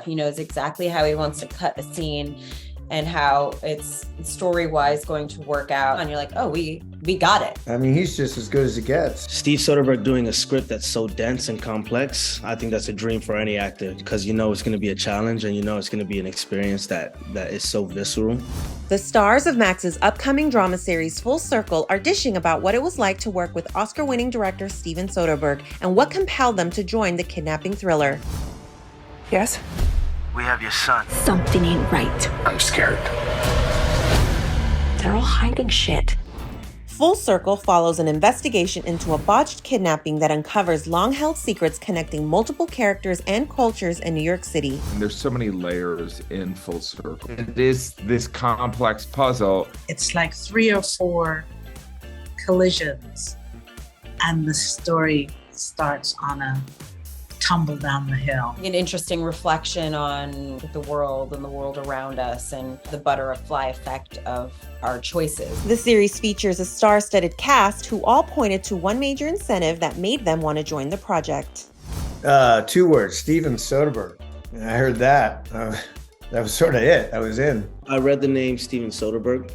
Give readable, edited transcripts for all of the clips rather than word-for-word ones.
He knows exactly how he wants to cut a scene and how it's story-wise going to work out. And you're like, oh, we got it. I mean, he's just as good as it gets. Steve Soderbergh doing a script that's so dense and complex, I think that's a dream for any actor, because you know it's going to be a challenge and you know it's going to be an experience that is so visceral. The stars of Max's upcoming drama series Full Circle are dishing about what it was like to work with Oscar-winning director Steven Soderbergh and what compelled them to join the kidnapping thriller. Yes? We have your son. Something ain't right. I'm scared. They're all hiding shit. Full Circle follows an investigation into a botched kidnapping that uncovers long-held secrets connecting multiple characters and cultures in New York City. And there's so many layers in Full Circle. It is this complex puzzle. It's like 3 or 4 collisions, and the story starts on a tumble down the hill. An interesting reflection on the world and the world around us and the butterfly effect of our choices. The series features a star-studded cast who all pointed to one major incentive that made them want to join the project. 2 words, Steven Soderbergh. I heard that. That was sort of it. I was in. I read the name Steven Soderbergh,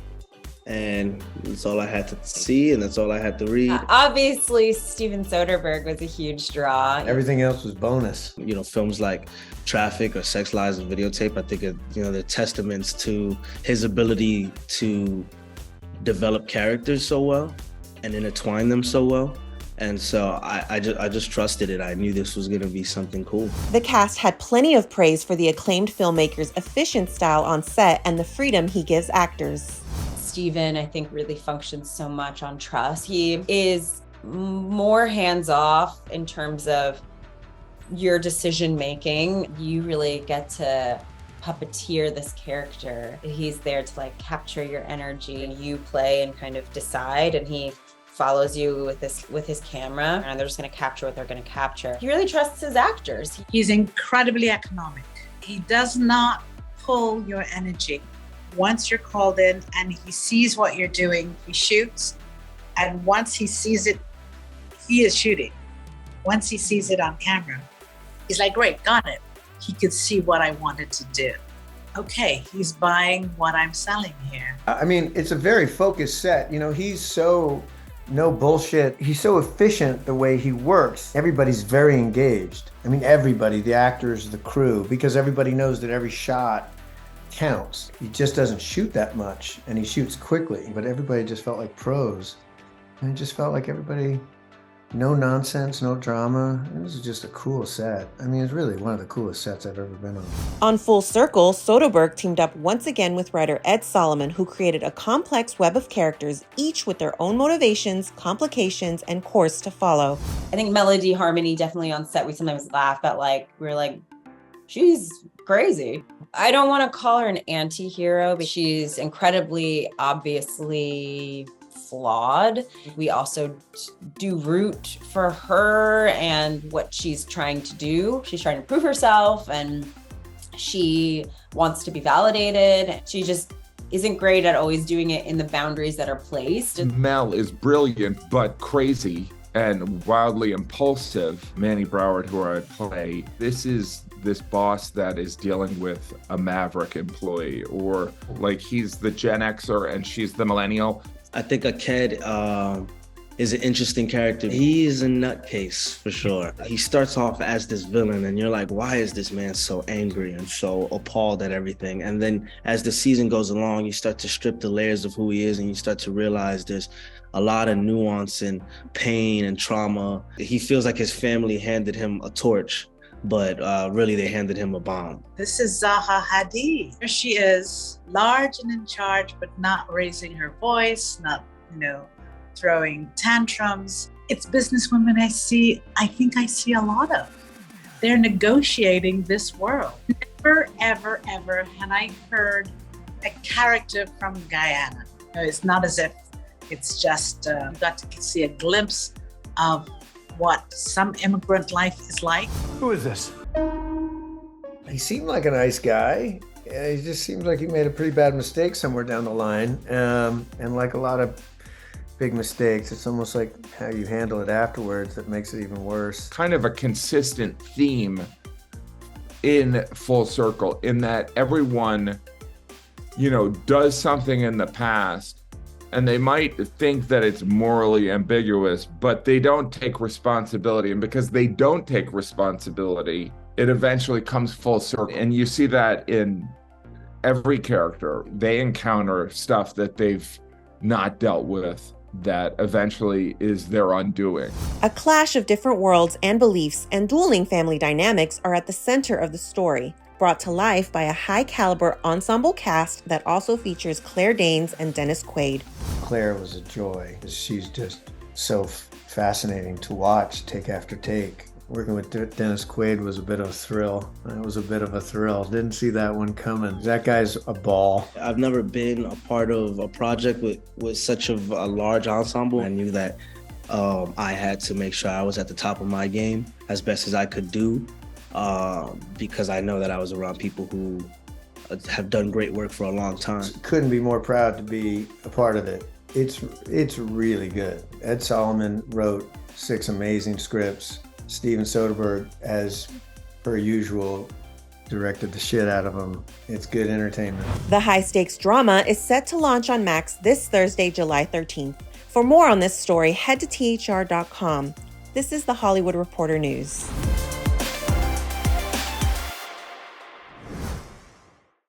and that's all I had to see, and that's all I had to read. Obviously, Steven Soderbergh was a huge draw. Everything else was bonus. You know, films like Traffic or Sex, Lies, and Videotape, I think, they're testaments to his ability to develop characters so well and intertwine them so well. And so I just trusted it. I knew this was going to be something cool. The cast had plenty of praise for the acclaimed filmmaker's efficient style on set and the freedom he gives actors. Steven, I think, really functions so much on trust. He is more hands-off in terms of your decision-making. You really get to puppeteer this character. He's there to like capture your energy, and you play and kind of decide, and he follows you with his camera, and they're just going to capture what they're going to capture. He really trusts his actors. He's incredibly economic. He does not pull your energy. Once you're called in and he sees what you're doing, he shoots. And once he sees it, he is shooting. Once he sees it on camera, he's like, great, got it. He could see what I wanted to do. Okay, he's buying what I'm selling here. I mean, it's a very focused set. You know, he's so no bullshit. He's so efficient the way he works. Everybody's very engaged. I mean, everybody, the actors, the crew, because everybody knows that every shot counts. He just doesn't shoot that much, and he shoots quickly, but everybody just felt like pros. And it just felt like everybody, no nonsense, no drama. It was just a cool set. I mean, it's really one of the coolest sets I've ever been on. On Full Circle, Soderbergh teamed up once again with writer Ed Solomon, who created a complex web of characters, each with their own motivations, complications, and course to follow. I think melody, harmony, definitely on set, we sometimes laugh at we're like, she's crazy. I don't want to call her an anti-hero, but she's incredibly obviously flawed. We also do root for her and what she's trying to do. She's trying to prove herself, and she wants to be validated. She just isn't great at always doing it in the boundaries that are placed. Mel is brilliant, but crazy and wildly impulsive. Manny Broward, who I play, this is this boss that is dealing with a maverick employee, or like he's the Gen Xer and she's the millennial. I think Aked is an interesting character. He is a nutcase for sure. He starts off as this villain, and you're like, why is this man so angry and so appalled at everything? And then as the season goes along, you start to strip the layers of who he is, and you start to realize there's a lot of nuance and pain and trauma. He feels like his family handed him a torch, but really they handed him a bomb. This is Zaha Hadid. Here she is, large and in charge, but not raising her voice, not, throwing tantrums. It's businesswomen I think I see a lot of. They're negotiating this world. Never, ever, ever had I heard a character from Guyana. It's not as if it's just got to see a glimpse of what some immigrant life is like. Who is this? He seemed like a nice guy. Yeah, he just seems like he made a pretty bad mistake somewhere down the line. And like a lot of big mistakes, it's almost like how you handle it afterwards that makes it even worse. Kind of a consistent theme in full circle, in that everyone, does something in the past and they might think that it's morally ambiguous, but they don't take responsibility. And because they don't take responsibility, it eventually comes full circle. And you see that in every character. They encounter stuff that they've not dealt with that eventually is their undoing. A clash of different worlds and beliefs and dueling family dynamics are at the center of the story, brought to life by a high-caliber ensemble cast that also features Claire Danes and Dennis Quaid. Claire was a joy. She's just so fascinating to watch take after take. Working with Dennis Quaid was a bit of a thrill. It was a bit of a thrill. Didn't see that one coming. That guy's a ball. I've never been a part of a project with such a large ensemble. I knew that I had to make sure I was at the top of my game as best as I could do, because I know that I was around people who have done great work for a long time. Couldn't be more proud to be a part of it. It's really good. Ed Solomon wrote 6 amazing scripts. Steven Soderbergh, as per usual, directed the shit out of them. It's good entertainment. The high-stakes drama is set to launch on Max this Thursday, July 13th. For more on this story, head to thr.com. This is the Hollywood Reporter News.